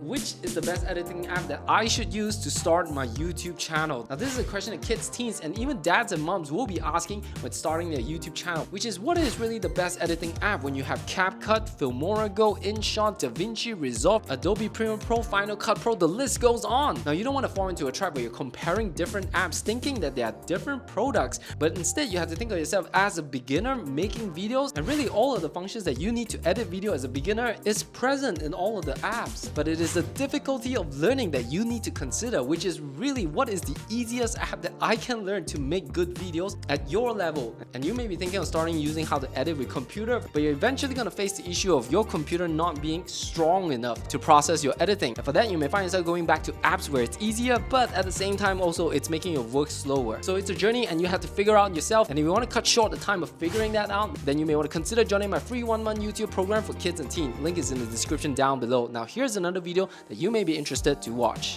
which is the best editing app that I should use to start my YouTube channel? Now this is a question that kids, teens, and even dads and moms will be asking when starting their YouTube channel, which is what is really the best editing app when you have CapCut, Filmora Go, InShot, DaVinci Resolve, Adobe Premiere Pro, Final Cut Pro, the list goes on. Now you don't want to fall into a trap where you're comparing different apps thinking that they are different products, but instead you have to think of yourself as a beginner making videos, and really all of the functions that you need to edit video as a beginner is present in all of the apps. But it is the difficulty of learning that you need to consider, which is really what is the easiest app that I can learn to make good videos at your level. And you may be thinking of starting using how to edit with computer, but you're eventually going to face the issue of your computer not being strong enough to process your editing. And for that, you may find yourself going back to apps where it's easier, but at the same time also it's making your work slower. So it's a journey and you have to figure out yourself. And if you want to cut short the time of figuring that out, then you may want to consider joining my free 1-month YouTube program for kids and teens. Link is in the description down below. Now here's another video that you may be interested to watch.